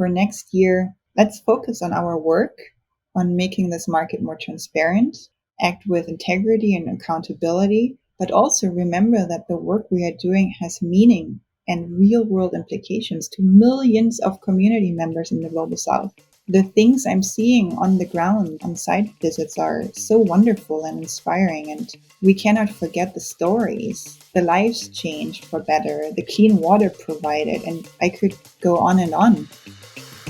for next year, let's focus on our work, on making this market more transparent, act with integrity and accountability, but also remember that the work we are doing has meaning and real-world implications to millions of community members in the Global South. The things I'm seeing on the ground on site visits are so wonderful and inspiring, and we cannot forget the stories, the lives changed for better, the clean water provided, and I could go on and on.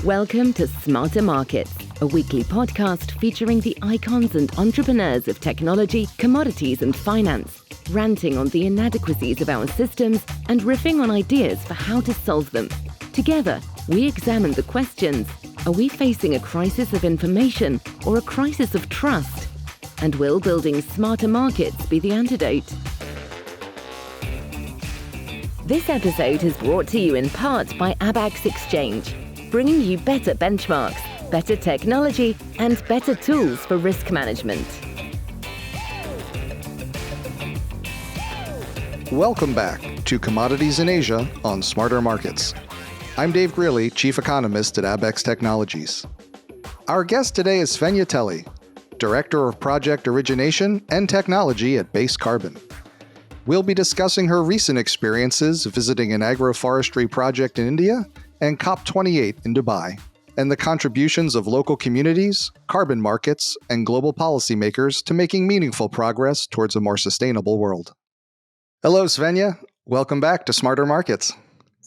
Welcome to Smarter Markets, a weekly podcast featuring the icons and entrepreneurs of technology, commodities and finance, ranting on the inadequacies of our systems and riffing on ideas for how to solve them. Together, we examine the questions: are we facing a crisis of information or a crisis of trust? And will building smarter markets be the antidote? This episode is brought to you in part by Abax Exchange, bringing you better benchmarks, better technology, and better tools for risk management. Welcome back to Commodities in Asia on Smarter Markets. I'm Dave Greely, Chief Economist at Abax Technologies. Our guest today is Svenja Telle, Director of Project Origination and Technology at Base Carbon. We'll be discussing her recent experiences visiting an agroforestry project in India and COP28 in Dubai, and the contributions of local communities, carbon markets, and global policymakers to making meaningful progress towards a more sustainable world. Hello, Svenja. Welcome back to Smarter Markets.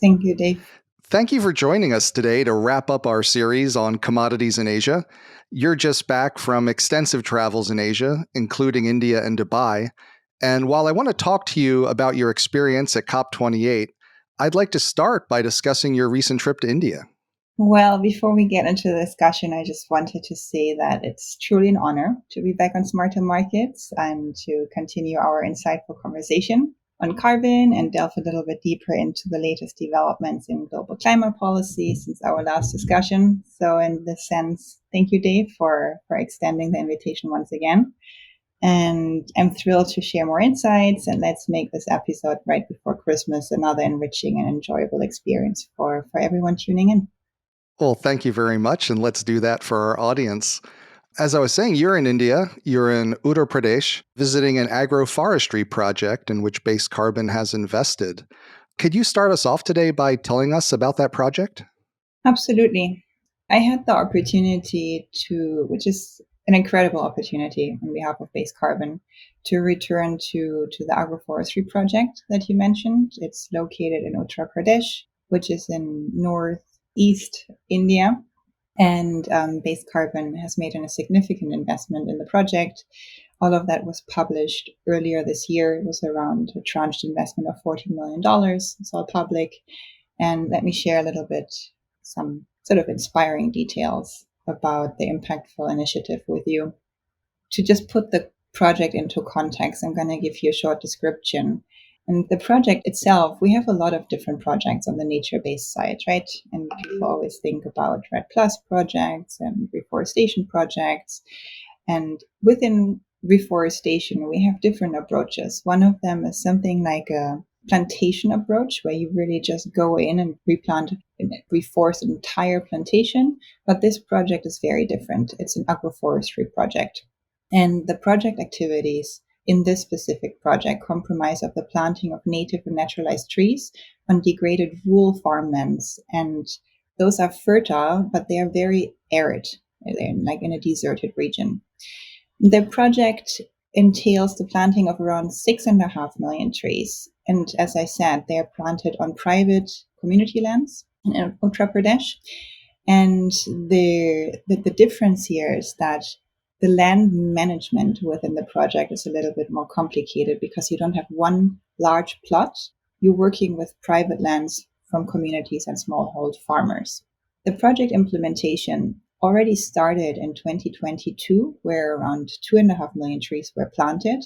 Thank you, Dave. Thank you for joining us today to wrap up our series on commodities in Asia. You're just back from extensive travels in Asia, including India and Dubai. And while I want to talk to you about your experience at COP28, I'd like to start by discussing your recent trip to India. Well, before we get into the discussion, I just wanted to say that it's truly an honor to be back on Smarter Markets and to continue our insightful conversation on carbon and delve a little bit deeper into the latest developments in global climate policy since our last discussion. So in this sense, thank you, Dave, for extending the invitation once again. And I'm thrilled to share more insights, and let's make this episode right before Christmas another enriching and enjoyable experience for everyone tuning in. Well, thank you very much, and let's do that for our audience. As I was saying, you're in India, you're in Uttar Pradesh, visiting an agroforestry project in which Base Carbon has invested. Could you start us off today by telling us about that project? Absolutely. I had the opportunity to, which is an incredible opportunity on behalf of Base Carbon, to return to the agroforestry project that you mentioned. It's located in Uttar Pradesh, which is in northeast India. And Base Carbon has made a significant investment in the project. All of that was published earlier this year. It was around a tranched investment of $40 million. It's all public. And let me share a little bit some sort of inspiring details about the impactful initiative with you. To just put the project into context, I'm going to give you a short description. And the project itself, we have a lot of different projects on the nature-based side, right? And people always think about REDD+ projects and reforestation projects. And within reforestation, we have different approaches. One of them is something like a plantation approach, where you really just go in and reforest an entire plantation. But this project is very different. It's an agroforestry project. And the project activities in this specific project comprise of the planting of native and naturalized trees on degraded rural farmlands. And those are fertile, but they are very arid, like in a deserted region. The project entails the planting of around 6.5 million trees. And as I said, they are planted on private community lands in Uttar Pradesh. And the difference here is that the land management within the project is a little bit more complicated because you don't have one large plot. You're working with private lands from communities and smallhold farmers. The project implementation already started in 2022, where around 2.5 million trees were planted.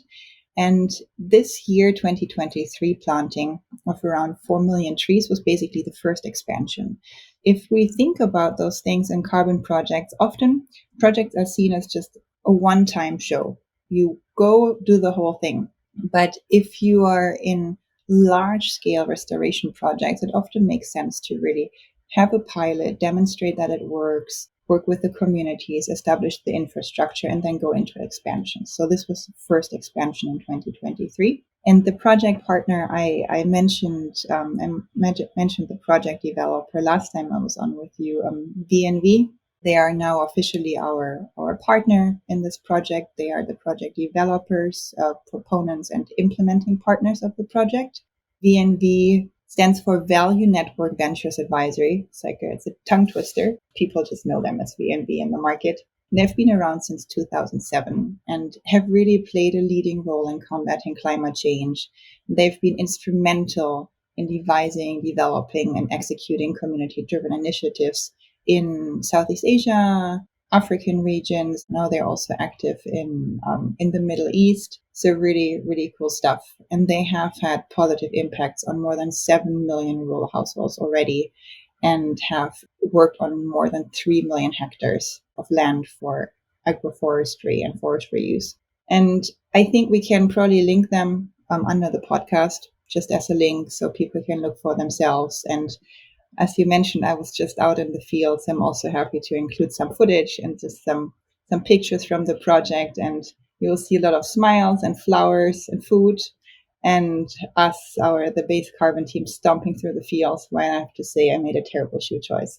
And this year, 2023, planting of around 4 million trees was basically the first expansion. If we think about those things in carbon projects, often projects are seen as just a one-time show. You go do the whole thing. But if you are in large-scale restoration projects, it often makes sense to really have a pilot, demonstrate that it works, work with the communities, establish the infrastructure, and then go into expansion. So this was the first expansion in 2023. And the project partner I mentioned, mentioned the project developer last time I was on with you, VNV. They are now officially our partner in this project. They are the project developers, proponents, and implementing partners of the project. VNV stands for Value Network Ventures Advisory. It's a tongue twister. People just know them as VNV in the market. They've been around since 2007 and have really played a leading role in combating climate change. They've been instrumental in devising, developing, and executing community-driven initiatives in Southeast Asia, African regions. Now they're also active in the Middle East. So really, really cool stuff. And they have had positive impacts on more than 7 million rural households already, and have worked on more than 3 million hectares of land for agroforestry and forestry use. And I think we can probably link them under the podcast just as a link so people can look for themselves. And as you mentioned, I was just out in the fields. I'm also happy to include some footage and just some pictures from the project. And you'll see a lot of smiles and flowers and food, and the base carbon team stomping through the fields. Why I have to say I made a terrible shoe choice.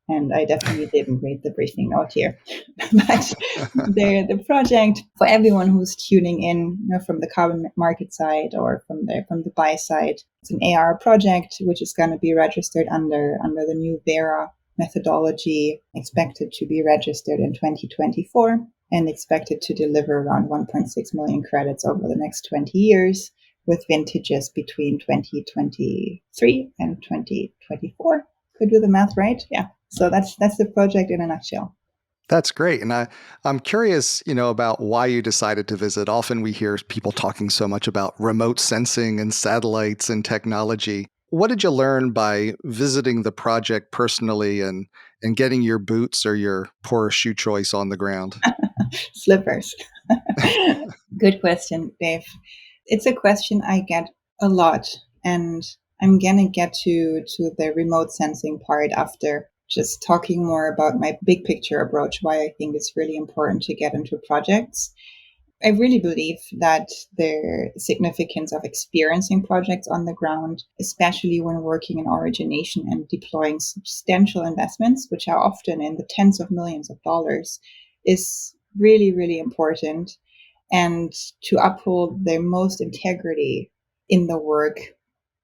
And I definitely didn't read the briefing note here. But the project, for everyone who's tuning in, from the carbon market side or from the buy side, it's an AR project which is going to be registered under the new Vera methodology, expected to be registered in 2024 and expected to deliver around 1.6 million credits over the next 20 years, with vintages between 2023 and 2024. Could do the math right? Yeah. So that's the project in a nutshell. That's great. And I'm curious, about why you decided to visit. Often we hear people talking so much about remote sensing and satellites and technology. What did you learn by visiting the project personally and getting your boots or your poor shoe choice on the ground? Slippers. Good question, Dave. It's a question I get a lot, and I'm going to get to the remote sensing part after, just talking more about my big picture approach, why I think it's really important to get into projects. I really believe that the significance of experiencing projects on the ground, especially when working in origination and deploying substantial investments, which are often in the tens of millions of dollars, is really, really important. And to uphold the most integrity in the work,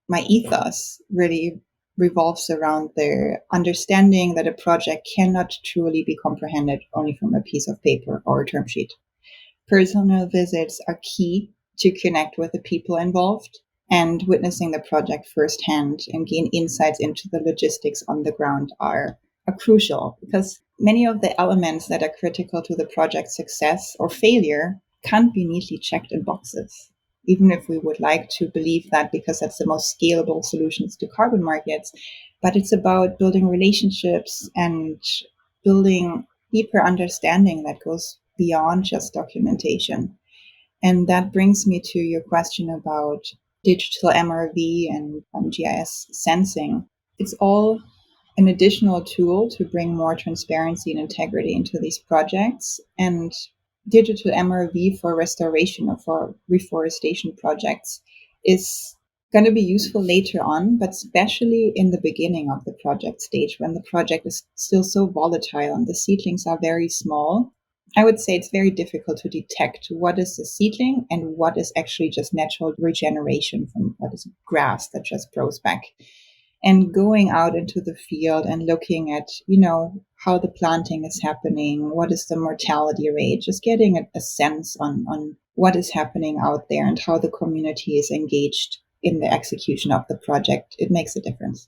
my ethos really revolves around the understanding that a project cannot truly be comprehended only from a piece of paper or a term sheet. Personal visits are key to connect with the people involved, and witnessing the project firsthand and gain insights into the logistics on the ground are crucial, because many of the elements that are critical to the project's success or failure can't be neatly checked in boxes. Even if we would like to believe that, because that's the most scalable solutions to carbon markets. But it's about building relationships and building deeper understanding that goes beyond just documentation. And that brings me to your question about digital MRV and GIS sensing. It's all an additional tool to bring more transparency and integrity into these projects. And digital MRV for restoration or for reforestation projects is going to be useful later on, but especially in the beginning of the project stage, when the project is still so volatile and the seedlings are very small. I would say it's very difficult to detect what is a seedling and what is actually just natural regeneration from what is grass that just grows back. And going out into the field and looking at, how the planting is happening, what is the mortality rate, just getting a sense on what is happening out there and how the community is engaged in the execution of the project, it makes a difference.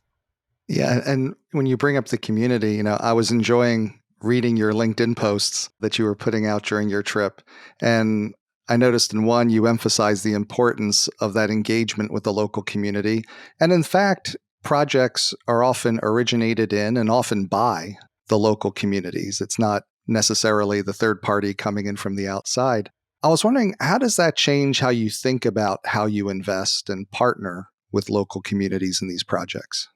Yeah. And when you bring up the community, I was enjoying reading your LinkedIn posts that you were putting out during your trip. And I noticed in one, you emphasized the importance of that engagement with the local community. And in fact, projects are often originated in and often by the local communities. It's not necessarily the third party coming in from the outside. I was wondering, how does that change how you think about how you invest and partner with local communities in these projects?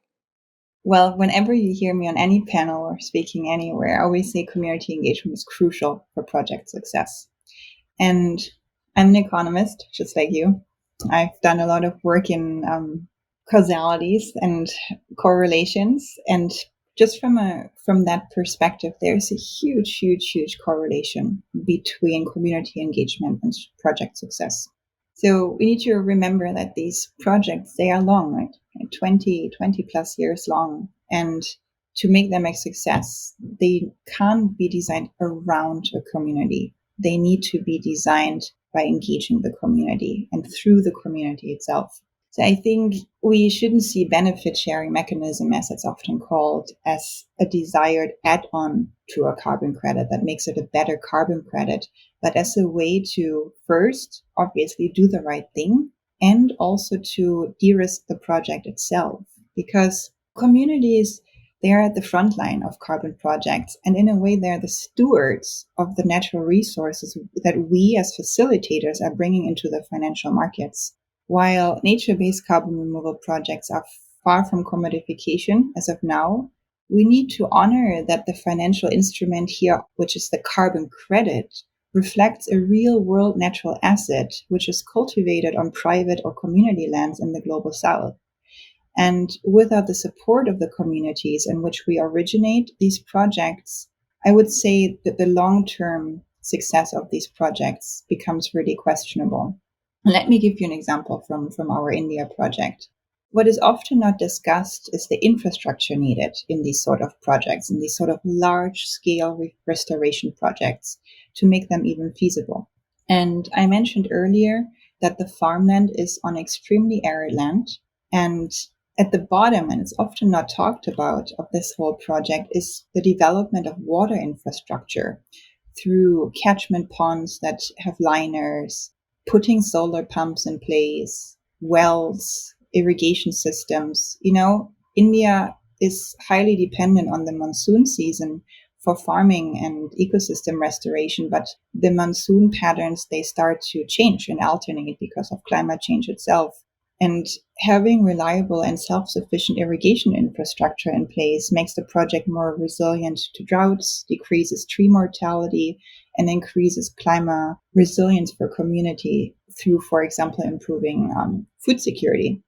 Well, whenever you hear me on any panel or speaking anywhere, I always say community engagement is crucial for project success. And I'm an economist, just like you. I've done a lot of work in causalities and correlations, and just from that perspective, there's a huge correlation between community engagement and project success. So we need to remember that these projects, they are long, right? 20 plus years long. And to make them a success, they can't be designed around a community. They need to be designed by engaging the community and through the community itself. So I think we shouldn't see benefit sharing mechanism, as it's often called, as a desired add-on to a carbon credit that makes it a better carbon credit, but as a way to first, obviously, do the right thing and also to de-risk the project itself. Because communities, they are at the front line of carbon projects, and in a way, they're the stewards of the natural resources that we as facilitators are bringing into the financial markets. While nature-based carbon removal projects are far from commodification as of now, we need to honor that the financial instrument here, which is the carbon credit, reflects a real-world natural asset which is cultivated on private or community lands in the global south. And without the support of the communities in which we originate these projects, I would say that the long-term success of these projects becomes really questionable. Let me give you an example from our India project. What is often not discussed is the infrastructure needed in these sort of projects, in these sort of large-scale restoration projects, to make them even feasible. And I mentioned earlier that the farmland is on extremely arid land, and at the bottom, and it's often not talked about, of this whole project is the development of water infrastructure through catchment ponds that have liners, putting solar pumps in place, wells, irrigation systems. India is highly dependent on the monsoon season for farming and ecosystem restoration, but the monsoon patterns, they start to change and alternate because of climate change itself. And having reliable and self-sufficient irrigation infrastructure in place makes the project more resilient to droughts, decreases tree mortality, and increases climate resilience for community through, for example, improving food security.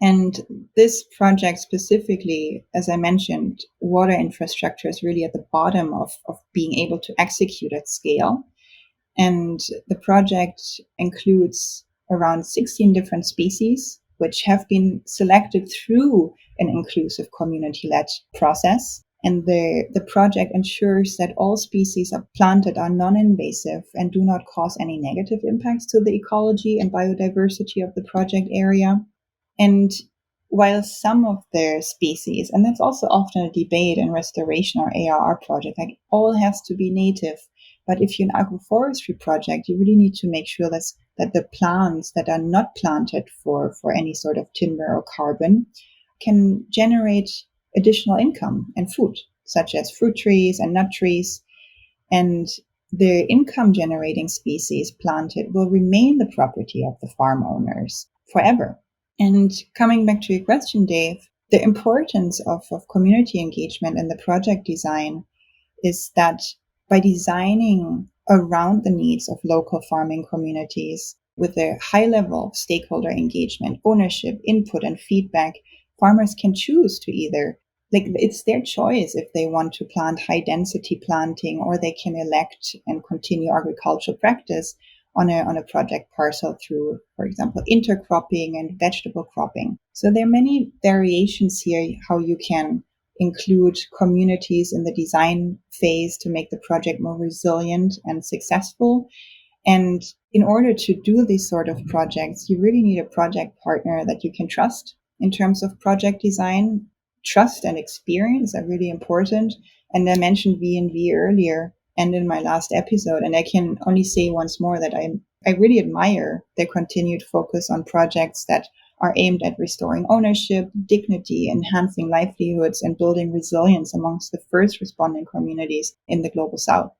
And this project specifically, as I mentioned, water infrastructure is really at the bottom of being able to execute at scale. And the project includes around 16 different species, which have been selected through an inclusive community-led process. And the project ensures that all species are planted are non-invasive and do not cause any negative impacts to the ecology and biodiversity of the project area. And while some of their species, and that's also often a debate in restoration or ARR project, like all has to be native. But if you're an agroforestry project, you really need to make sure that the plants that are not planted for any sort of timber or carbon can generate additional income and food, such as fruit trees and nut trees. And the income generating species planted will remain the property of the farm owners forever. And coming back to your question, Dave, the importance of community engagement in the project design is that by designing around the needs of local farming communities with a high level of stakeholder engagement, ownership, input, and feedback, farmers can choose to either, it's their choice if they want to plant high density planting, or they can elect and continue agricultural practice on a project parcel through, for example, intercropping and vegetable cropping. So there are many variations here how you can include communities in the design phase to make the project more resilient and successful. And in order to do these sort of projects, you really need a project partner that you can trust in terms of project design. Trust and experience are really important. And I mentioned V&V earlier and in my last episode, and I can only say once more that I really admire their continued focus on projects that are aimed at restoring ownership, dignity, enhancing livelihoods, and building resilience amongst the first responding communities in the global south.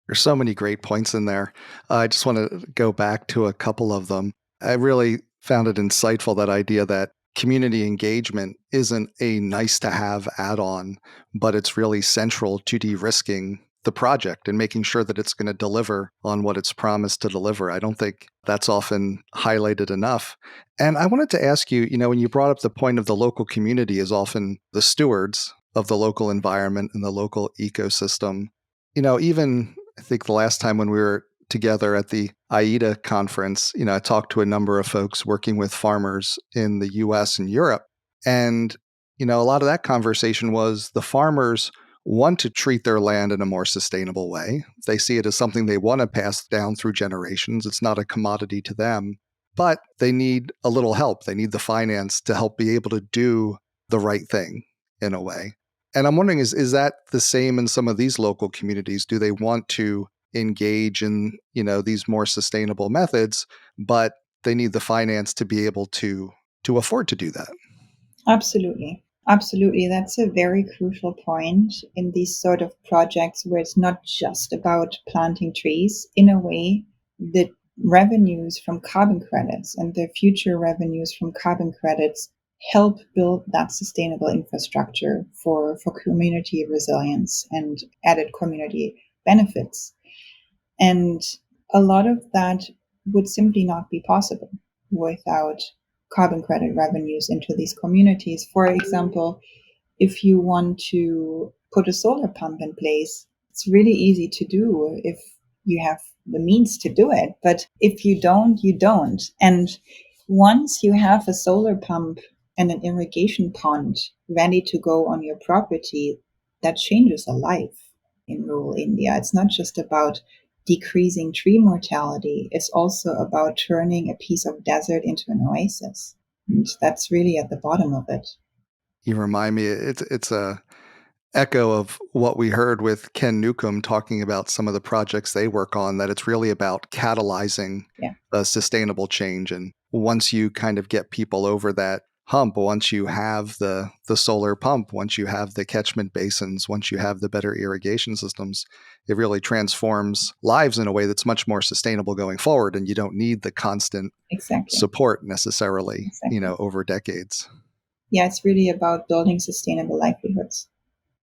There's so many great points in there. I just want to go back to a couple of them. I really found it insightful, that idea that community engagement isn't a nice to have add-on, but it's really central to de-risking the project and making sure that it's going to deliver on what it's promised to deliver. I don't think that's often highlighted enough. And I wanted to ask you, when you brought up the point of the local community as often the stewards of the local environment and the local ecosystem, even I think the last time when we were together at the AIDA conference, I talked to a number of folks working with farmers in the US and Europe. And, a lot of that conversation was the farmers want to treat their land in a more sustainable way. They see it as something they want to pass down through generations. It's not a commodity to them, but they need a little help. They need the finance to help be able to do the right thing in a way. And I'm wondering, is that the same in some of these local communities? Do they want to engage in, these more sustainable methods, but they need the finance to be able to afford to do that? Absolutely. Absolutely. That's a very crucial point in these sort of projects where it's not just about planting trees. In a way, the revenues from carbon credits and the future revenues from carbon credits help build that sustainable infrastructure for community resilience and added community benefits. And a lot of that would simply not be possible without carbon credit revenues into these communities. For example, if you want to put a solar pump in place, it's really easy to do if you have the means to do it. But if you don't, you don't. And once you have a solar pump and an irrigation pond ready to go on your property, that changes a life in rural India. It's not just about decreasing tree mortality, it's also about turning a piece of desert into an oasis. And that's really at the bottom of it. You remind me, it's a echo of what we heard with Ken Newcomb talking about some of the projects they work on, that it's really about catalyzing a sustainable change. And once you kind of get people over that hump, once you have the solar pump, once you have the catchment basins, once you have the better irrigation systems, it really transforms lives in a way that's much more sustainable going forward. And you don't need the constant support necessarily, over decades. Yeah, it's really about building sustainable livelihoods.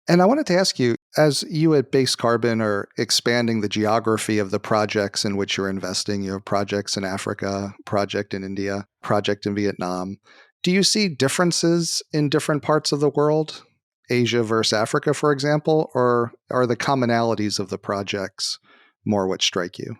And I wanted to ask you, as you at Base Carbon are expanding the geography of the projects in which you're investing, you have projects in Africa, project in India, project in Vietnam, do you see differences in different parts of the world, Asia versus Africa, for example, or are the commonalities of the projects more what strike you?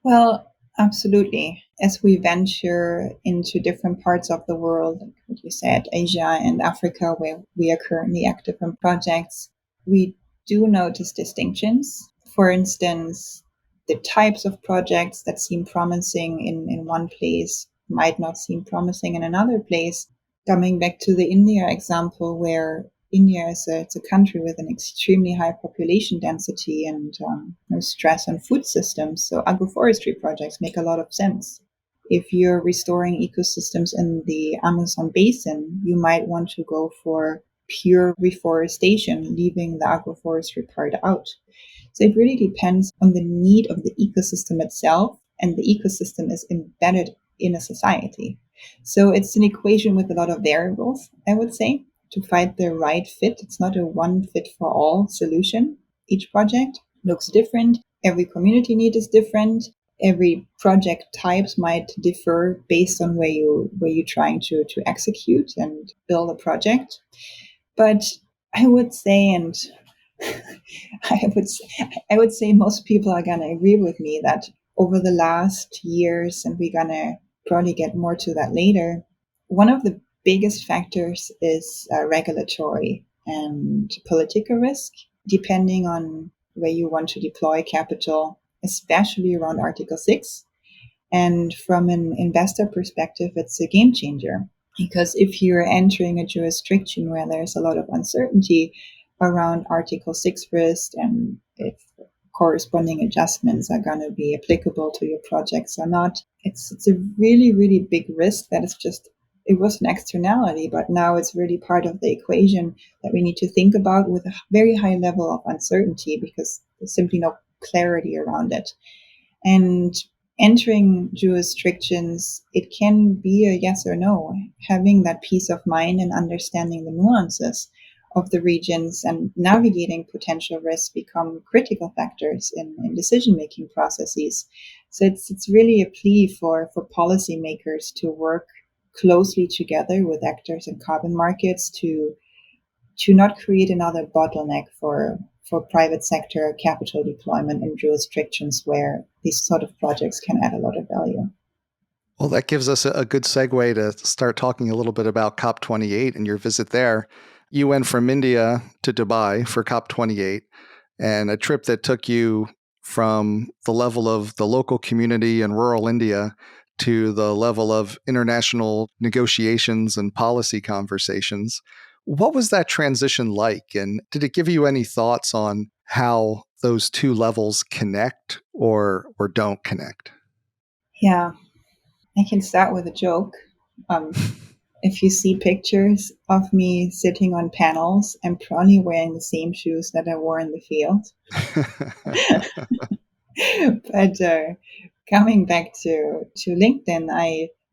Well, absolutely. As we venture into different parts of the world, like what you said, Asia and Africa, where we are currently active in projects, we do notice distinctions. For instance, the types of projects that seem promising in one place might not seem promising in another place. Coming back to the India example, where India is it's a country with an extremely high population density and no stress on food systems. So agroforestry projects make a lot of sense. If you're restoring ecosystems in the Amazon basin, you might want to go for pure reforestation, leaving the agroforestry part out. So it really depends on the need of the ecosystem itself, and the ecosystem is embedded in a society. So it's an equation with a lot of variables, I would say, to find the right fit. It's not a one fit for all solution. Each project looks different. Every community need is different. Every project types might differ based on where you're trying to execute and build a project. But I would say, and I would say most people are gonna agree with me that over the last years, and we're gonna probably get more to that later, one of the biggest factors is regulatory and political risk, depending on where you want to deploy capital, especially around Article 6. And from an investor perspective, it's a game changer. Because if you're entering a jurisdiction where there's a lot of uncertainty around Article 6 risk and if corresponding adjustments are going to be applicable to your projects or not, it's a really, really big risk that is just, it was an externality, but now it's really part of the equation that we need to think about with a very high level of uncertainty because there's simply no clarity around it. And entering jurisdictions, it can be a yes or no. Having that peace of mind and understanding the nuances of the regions and navigating potential risks become critical factors in decision-making processes. So it's really a plea for policymakers to work closely together with actors in carbon markets to not create another bottleneck for private sector capital deployment in jurisdictions where these sort of projects can add a lot of value. Well, that gives us a good segue to start talking a little bit about COP28 and your visit there. You went from India to Dubai for COP28, and a trip that took you from the level of the local community in rural India to the level of international negotiations and policy conversations. What was that transition like? And did it give you any thoughts on how those two levels connect or don't connect? Yeah, I can start with a joke. If you see pictures of me sitting on panels, I'm probably wearing the same shoes that I wore in the field. But coming back to LinkedIn,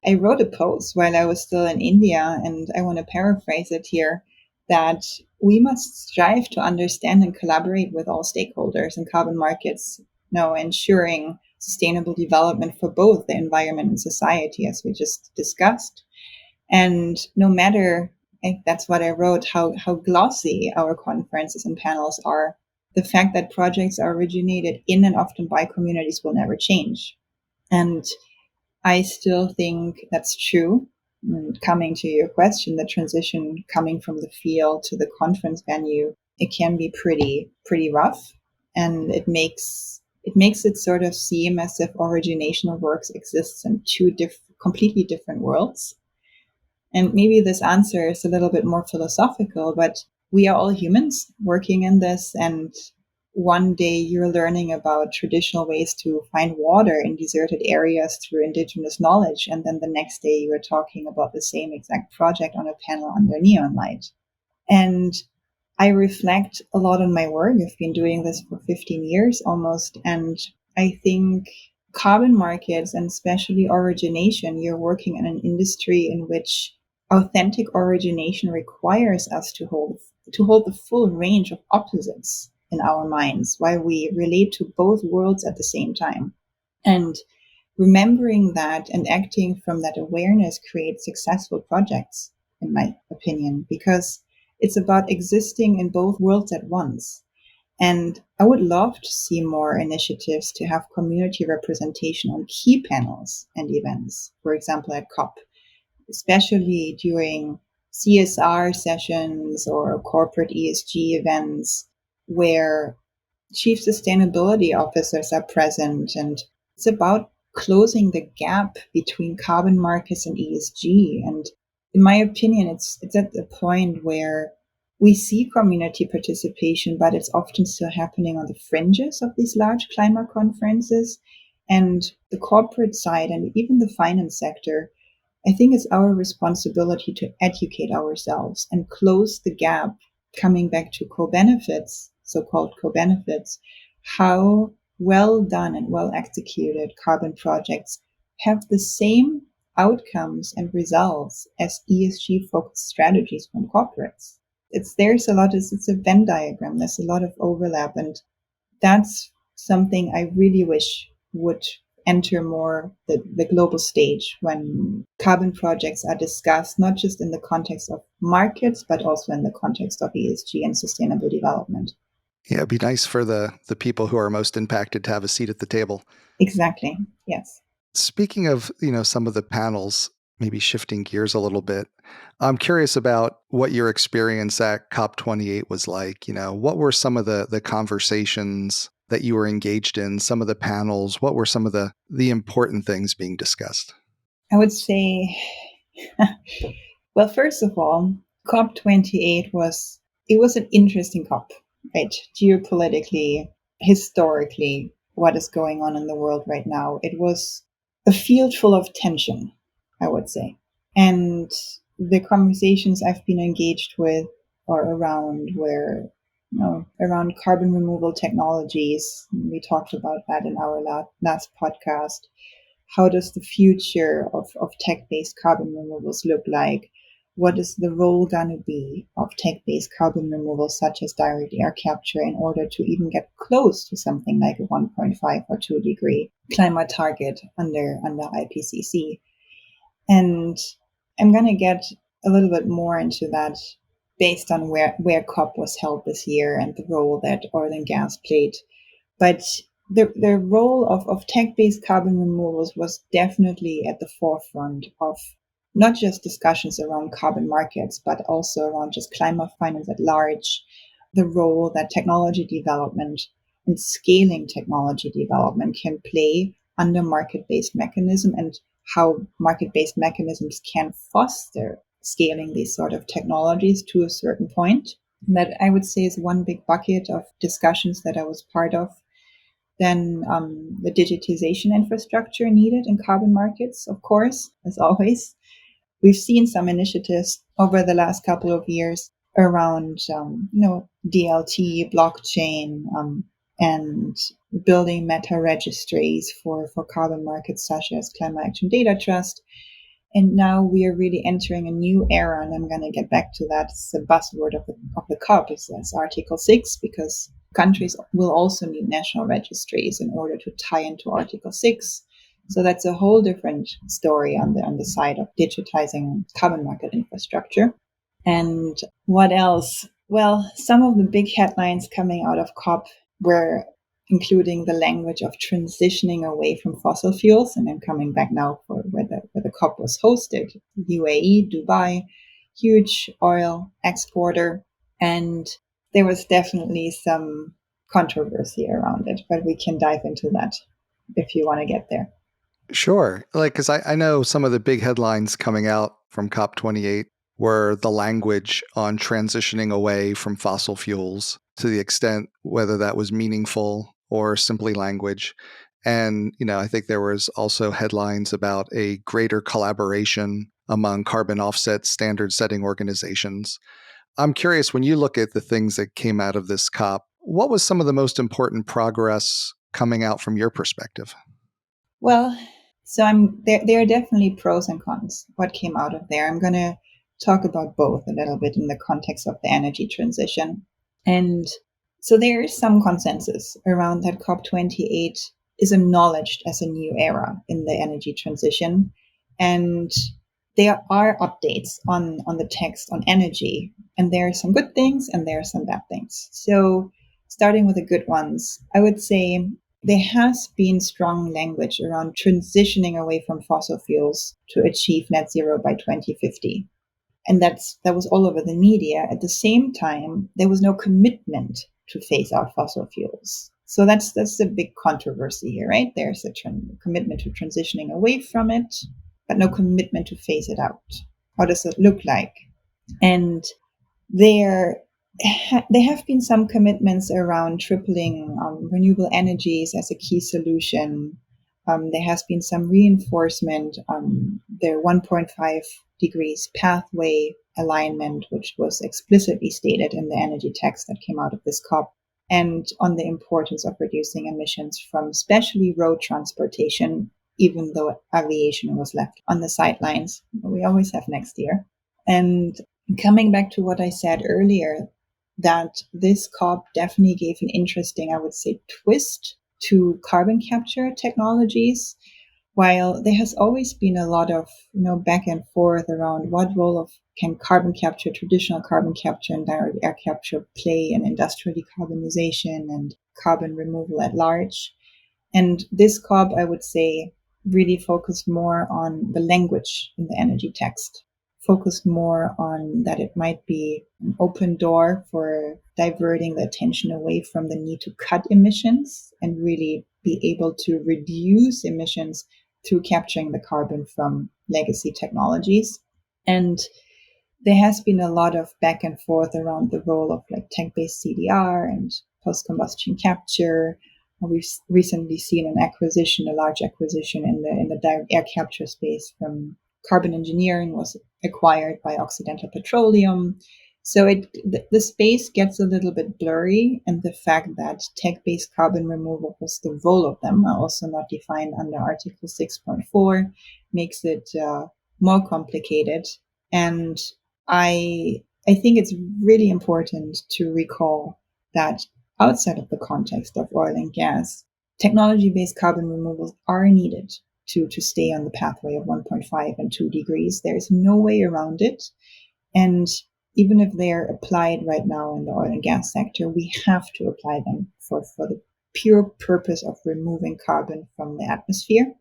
I wrote a post while I was still in India, and I want to paraphrase it here, that we must strive to understand and collaborate with all stakeholders in carbon markets, ensuring sustainable development for both the environment and society, as we just discussed. And no matter, I think that's what I wrote, how glossy our conferences and panels are, the fact that projects are originated in and often by communities will never change. And I still think that's true. And coming to your question, the transition coming from the field to the conference venue, it can be pretty rough, and it makes it sort of seem as if originational works exists in two completely different worlds. And maybe this answer is a little bit more philosophical, but we are all humans working in this. And one day you're learning about traditional ways to find water in deserted areas through indigenous knowledge. And then the next day you're talking about the same exact project on a panel under neon light. And I reflect a lot on my work. I've been doing this for 15 years almost. And I think carbon markets, and especially origination, you're working in an industry in which authentic origination requires us to hold the full range of opposites in our minds while we relate to both worlds at the same time. And remembering that and acting from that awareness creates successful projects, in my opinion, because it's about existing in both worlds at once. And I would love to see more initiatives to have community representation on key panels and events, for example, at COP, especially during CSR sessions or corporate ESG events where chief sustainability officers are present. And it's about closing the gap between carbon markets and ESG. And in my opinion, it's at the point where we see community participation, but it's often still happening on the fringes of these large climate conferences. And the corporate side and even the finance sector, I think it's our responsibility to educate ourselves and close the gap, coming back to co-benefits, so-called co-benefits, how well done and well executed carbon projects have the same outcomes and results as ESG focused strategies from corporates. It's a Venn diagram. There's a lot of overlap, and that's something I really wish would enter more the global stage when carbon projects are discussed, not just in the context of markets, but also in the context of ESG and sustainable development. Yeah, it'd be nice for the people who are most impacted to have a seat at the table. Exactly. Yes. Speaking of, some of the panels, maybe shifting gears a little bit, I'm curious about what your experience at COP28 was like. What were some of the conversations that you were engaged in, some of the panels? What were some of the important things being discussed? I would say, well, first of all, COP28 was an interesting COP, right? Geopolitically, historically, what is going on in the world right now. It was a field full of tension, I would say. And the conversations I've been engaged with or around were around carbon removal technologies. We talked about that in our last podcast. How does the future of tech-based carbon removals look like? What is the role going to be of tech-based carbon removal, such as direct air capture, in order to even get close to something like a 1.5 or 2 degree climate target under IPCC? And I'm going to get a little bit more into that based on where COP was held this year and the role that oil and gas played. But the role of tech-based carbon removals was definitely at the forefront of not just discussions around carbon markets, but also around just climate finance at large, the role that technology development and scaling technology development can play under market-based mechanism, and how market-based mechanisms can foster scaling these sort of technologies to a certain point. That I would say is one big bucket of discussions that I was part of. Then the digitization infrastructure needed in carbon markets, of course, as always. We've seen some initiatives over the last couple of years around, DLT, blockchain, and building meta registries for carbon markets such as Climate Action Data Trust. And now we are really entering a new era, and I'm going to get back to that. It's a buzzword of the COP, it's Article 6, because countries will also need national registries in order to tie into Article 6. So that's a whole different story on the side of digitizing carbon market infrastructure. And what else? Well, some of the big headlines coming out of COP were including the language of transitioning away from fossil fuels. And I'm coming back now for where the COP was hosted. UAE, Dubai, huge oil exporter. And there was definitely some controversy around it, but we can dive into that if you want to get there. Sure. Because I know some of the big headlines coming out from COP28 were the language on transitioning away from fossil fuels, to the extent whether that was meaningful or simply language. And, I think there was also headlines about a greater collaboration among carbon offset standard setting organizations. I'm curious, when you look at the things that came out of this COP, what was some of the most important progress coming out from your perspective? Well, so there are definitely pros and cons what came out of there. I'm going to talk about both a little bit in the context of the energy transition. And so there is some consensus around that COP28 is acknowledged as a new era in the energy transition. And there are updates on the text on energy. And there are some good things and there are some bad things. So starting with the good ones, I would say there has been strong language around transitioning away from fossil fuels to achieve net zero by 2050. And that was all over the media. At the same time, there was no commitment to phase out fossil fuels. So that's the big controversy here, right? There's a commitment to transitioning away from it, but no commitment to phase it out. How does it look like? And there have been some commitments around tripling renewable energies as a key solution. There has been some reinforcement on the 1.5 degrees pathway alignment, which was explicitly stated in the energy text that came out of this COP, and on the importance of reducing emissions from especially road transportation, even though aviation was left on the sidelines. We always have next year. And coming back to what I said earlier, that this COP definitely gave an interesting, I would say, twist to carbon capture technologies, while there has always been a lot of back and forth around what role can carbon capture, traditional carbon capture and direct air capture play in industrial decarbonization and carbon removal at large. And this COP, I would say, really focused more on the language in the energy text, focused more on that it might be an open door for diverting the attention away from the need to cut emissions and really be able to reduce emissions through capturing the carbon from legacy technologies. And there has been a lot of back and forth around the role of tank-based CDR and post-combustion capture. We've recently seen a large acquisition in the direct air capture space from Carbon Engineering was acquired by Occidental Petroleum. So the space gets a little bit blurry, and the fact that tech-based carbon removals, the role of them, are also not defined under Article 6.4, makes it more complicated. And I think it's really important to recall that outside of the context of oil and gas, technology-based carbon removals are needed to stay on the pathway of 1.5 and 2 degrees. There's no way around it. And even if they're applied right now in the oil and gas sector, we have to apply them for the pure purpose of removing carbon from the atmosphere.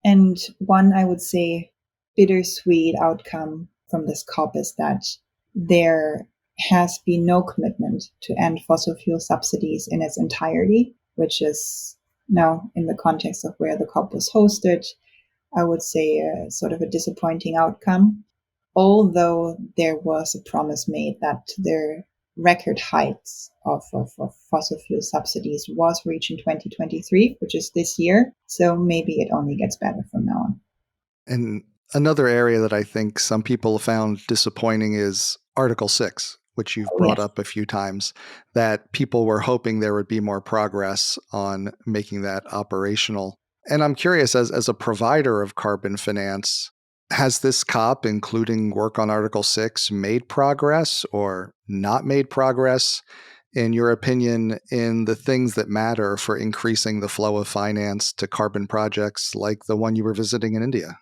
And one, I would say, bittersweet outcome from this COP is that there has been no commitment to end fossil fuel subsidies in its entirety, which is now, in the context of where the COP was hosted, I would say sort of a disappointing outcome, although there was a promise made that the record heights of fossil fuel subsidies was reached in 2023, which is this year. So maybe it only gets better from now on. And another area that I think some people found disappointing is Article 6, which you've brought up a few times, that people were hoping there would be more progress on making that operational. And I'm curious, as a provider of carbon finance, has this COP, including work on Article 6, made progress or not made progress, in your opinion, in the things that matter for increasing the flow of finance to carbon projects like the one you were visiting in India?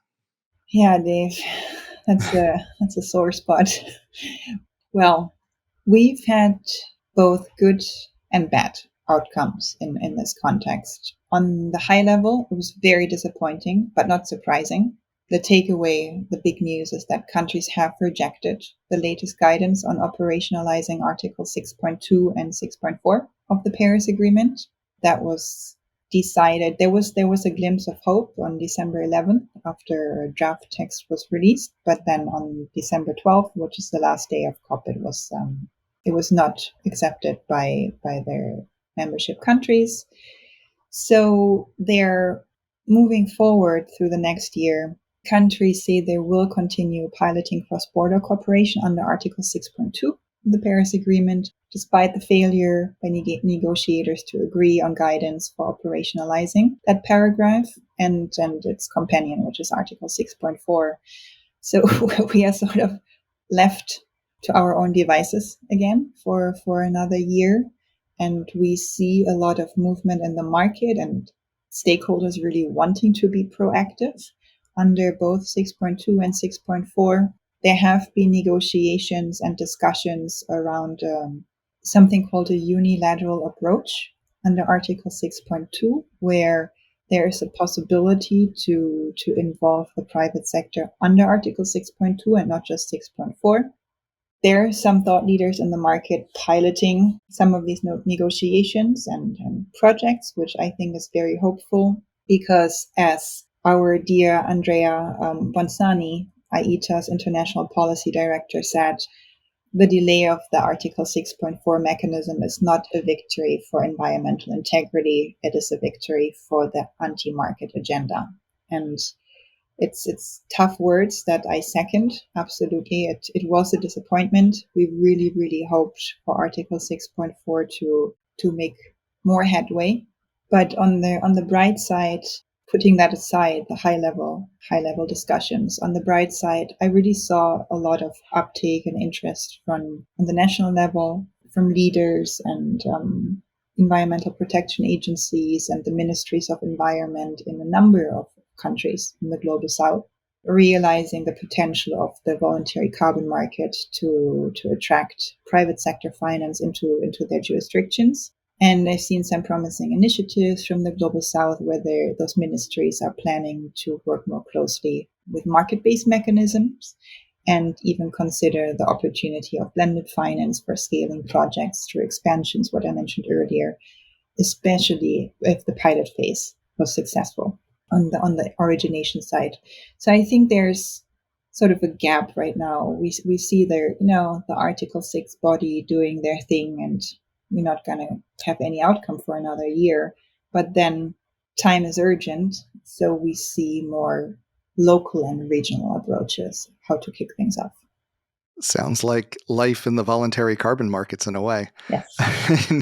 Yeah, Dave, that's a sore spot. Well, we've had both good and bad outcomes in this context. On the high level, it was very disappointing, but not surprising. The takeaway, the big news, is that countries have rejected the latest guidance on operationalizing Article 6.2 and 6.4 of the Paris Agreement. That was decided. There was a glimpse of hope on December 11th after a draft text was released, but then on December 12th, which is the last day of COP, it was not accepted by their membership countries. So they're moving forward through the next year. Countries say they will continue piloting cross-border cooperation under Article 6.2 of the Paris Agreement, despite the failure by negotiators to agree on guidance for operationalizing that paragraph and its companion, which is Article 6.4. So we are sort of left to our own devices again for another year. And we see a lot of movement in the market and stakeholders really wanting to be proactive under both 6.2 and 6.4. There have been negotiations and discussions around something called a unilateral approach under Article 6.2, where there is a possibility to involve the private sector under Article 6.2 and not just 6.4. There are some thought leaders in the market piloting some of these negotiations and projects, which I think is very hopeful because, as our dear Andrea Bonsani, IETA's International Policy Director, said, the delay of the Article 6.4 mechanism is not a victory for environmental integrity. It is a victory for the anti-market agenda. And it's tough words that I second. Absolutely. It was a disappointment. We really, really hoped for Article 6.4 to make more headway. But on the bright side, putting that aside, the high level discussions, on the bright side, I really saw a lot of uptake and interest on the national level, from leaders and environmental protection agencies and the ministries of environment in a number of countries in the global south, realizing the potential of the voluntary carbon market to attract private sector finance into their jurisdictions. And I've seen some promising initiatives from the global south where those ministries are planning to work more closely with market-based mechanisms and even consider the opportunity of blended finance for scaling projects through expansions, what I mentioned earlier, especially if the pilot phase was successful on the origination side. So I think there's sort of a gap right now. We see the Article 6 body doing their thing, and we're not going to have any outcome for another year. But then time is urgent, so we see more local and regional approaches how to kick things off. Sounds like life in the voluntary carbon markets in a way. Yes.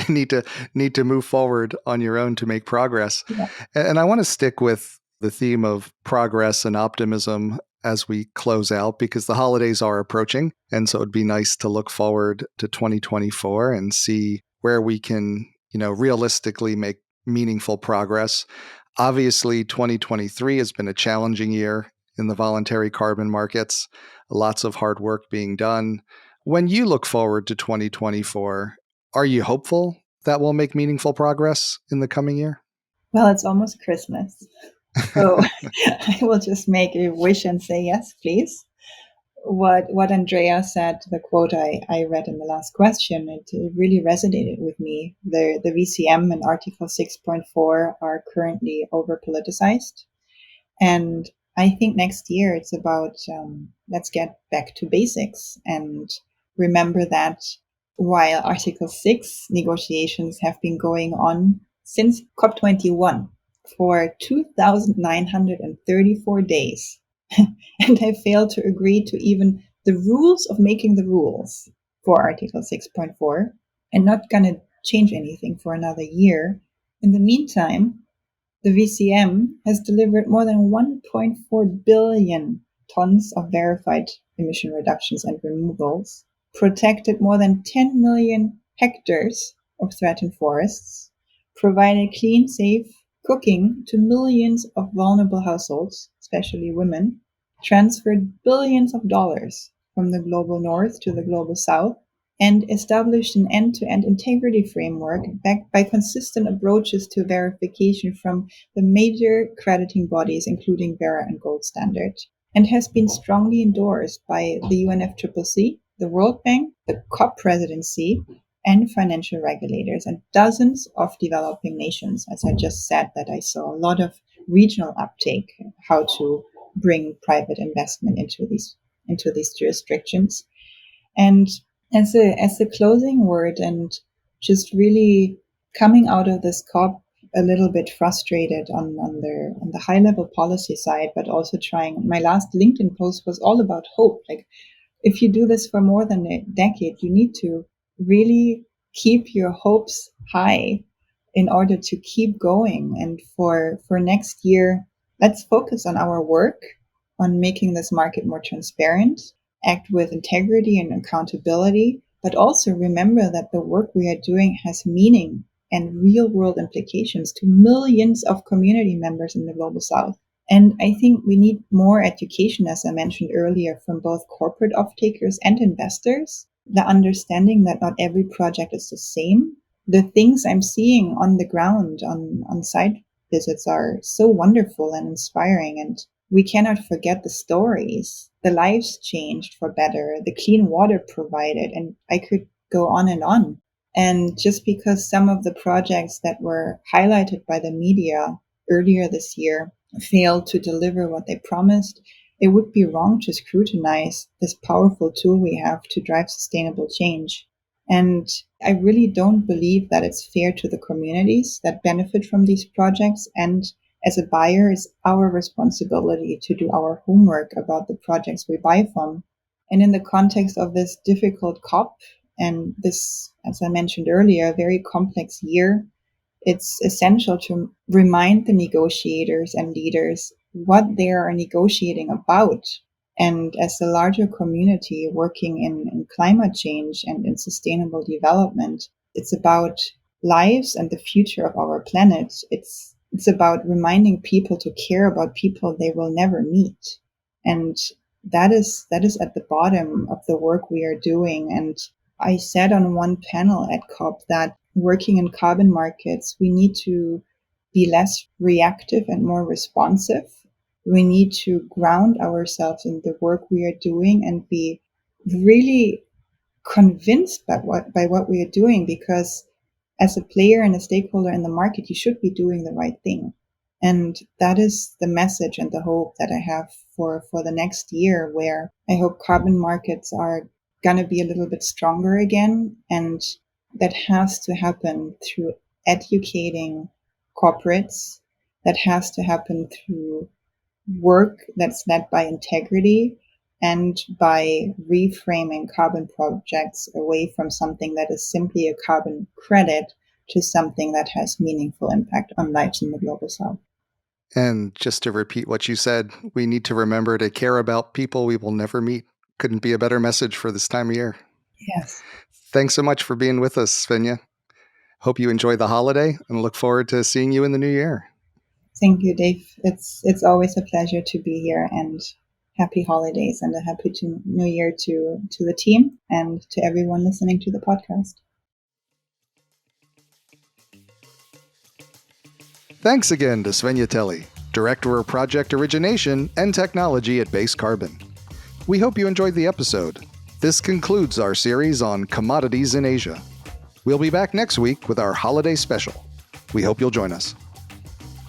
need to move forward on your own to make progress. Yeah. And I want to stick with the theme of progress and optimism as we close out, because the holidays are approaching. And so it'd be nice to look forward to 2024 and see where we can, realistically make meaningful progress. Obviously, 2023 has been a challenging year in the voluntary carbon markets. Lots of hard work being done. When you look forward to 2024, are you hopeful that we'll make meaningful progress in the coming year? Well, it's almost Christmas. So I will just make a wish and say yes, please. What Andrea said, the quote I read in the last question, it really resonated with me. The VCM and Article 6.4 are currently over politicized. And I think next year it's about let's get back to basics and remember that while Article 6 negotiations have been going on since COP21 for 2,934 days, and have failed to agree to even the rules of making the rules for Article 6.4, and not going to change anything for another year. In the meantime, the VCM has delivered more than 1.4 billion tons of verified emission reductions and removals, protected more than 10 million hectares of threatened forests, provided clean, safe cooking to millions of vulnerable households, especially women, transferred billions of dollars from the global north to the global south, and established an end-to-end integrity framework backed by consistent approaches to verification from the major crediting bodies, including Vera and Gold Standard, and has been strongly endorsed by the UNFCCC, the World Bank, the COP presidency, and financial regulators, and dozens of developing nations. As I just said, that I saw a lot of regional uptake, how to bring private investment into these jurisdictions. And as a closing word, and just really coming out of this COP a little bit frustrated on the high level policy side, but also trying. My last LinkedIn post was all about hope. Like, if you do this for more than a decade, you need to really keep your hopes high in order to keep going. And for next year, let's focus on our work, on making this market more transparent, act with integrity and accountability, but also remember that the work we are doing has meaning and real world implications to millions of community members in the global south. And I think we need more education, as I mentioned earlier, from both corporate off-takers and investors. The understanding that not every project is the same. The things I'm seeing on the ground, on site visits, are so wonderful and inspiring. And we cannot forget the stories, the lives changed for better, the clean water provided, and I could go on and on. And just because some of the projects that were highlighted by the media earlier this year failed to deliver what they promised, it would be wrong to scrutinize this powerful tool we have to drive sustainable change. And I really don't believe that it's fair to the communities that benefit from these projects. And as a buyer, it's our responsibility to do our homework about the projects we buy from. And in the context of this difficult COP and this, as I mentioned earlier, very complex year, it's essential to remind the negotiators and leaders what they are negotiating about. And as a larger community working in climate change and in sustainable development, it's about lives and the future of our planet. It's about reminding people to care about people they will never meet. And that is at the bottom of the work we are doing. And I said on one panel at COP that working in carbon markets, we need to be less reactive and more responsive. We need to ground ourselves in the work we are doing and be really convinced by what we are doing, because as a player and a stakeholder in the market, you should be doing the right thing. And that is the message and the hope that I have for the next year, where I hope carbon markets are going to be a little bit stronger again. And that has to happen through educating corporates. That has to happen through work that's led by integrity, and by reframing carbon projects away from something that is simply a carbon credit to something that has meaningful impact on lives in the global south. And just to repeat what you said, we need to remember to care about people we will never meet. Couldn't be a better message for this time of year. Yes. Thanks so much for being with us, Svenja. Hope you enjoy the holiday and look forward to seeing you in the new year. Thank you, Dave. It's always a pleasure to be here, and happy holidays and a happy new year to the team and to everyone listening to the podcast. Thanks again to Svenja Telle, Director of Project Origination and Technology at Base Carbon. We hope you enjoyed the episode. This concludes our series on commodities in Asia. We'll be back next week with our holiday special. We hope you'll join us.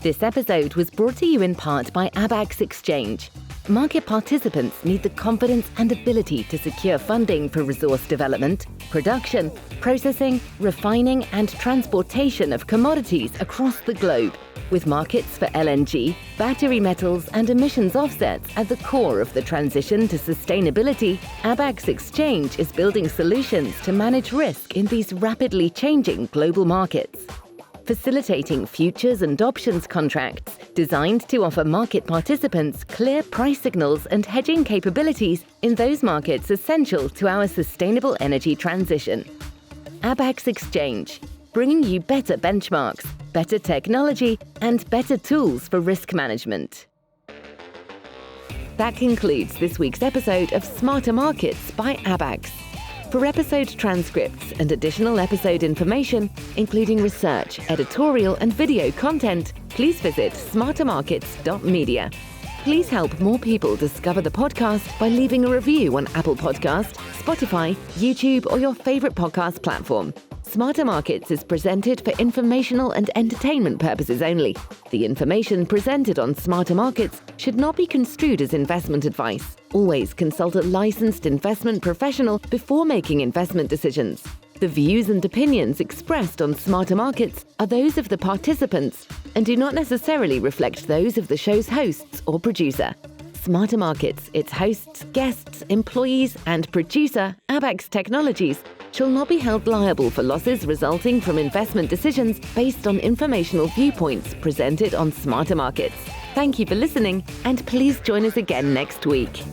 This episode was brought to you in part by Abax Exchange. Market participants need the confidence and ability to secure funding for resource development, production, processing, refining, and transportation of commodities across the globe, with markets for LNG, battery metals, and emissions offsets at the core of the transition to sustainability. Abax Exchange is building solutions to manage risk in these rapidly changing global markets, facilitating futures and options contracts designed to offer market participants clear price signals and hedging capabilities in those markets essential to our sustainable energy transition. Abax Exchange, bringing you better benchmarks, better technology, and better tools for risk management. That concludes this week's episode of Smarter Markets by Abax. For episode transcripts and additional episode information, including research, editorial, and video content, please visit smartermarkets.media. Please help more people discover the podcast by leaving a review on Apple Podcast, Spotify, YouTube, or your favorite podcast platform. Smarter Markets is presented for informational and entertainment purposes only. The information presented on Smarter Markets should not be construed as investment advice. Always consult a licensed investment professional before making investment decisions. The views and opinions expressed on Smarter Markets are those of the participants and do not necessarily reflect those of the show's hosts or producer. Smarter Markets, its hosts, guests, employees, and producer, Abax Technologies, shall not be held liable for losses resulting from investment decisions based on informational viewpoints presented on Smarter Markets. Thank you for listening, and please join us again next week.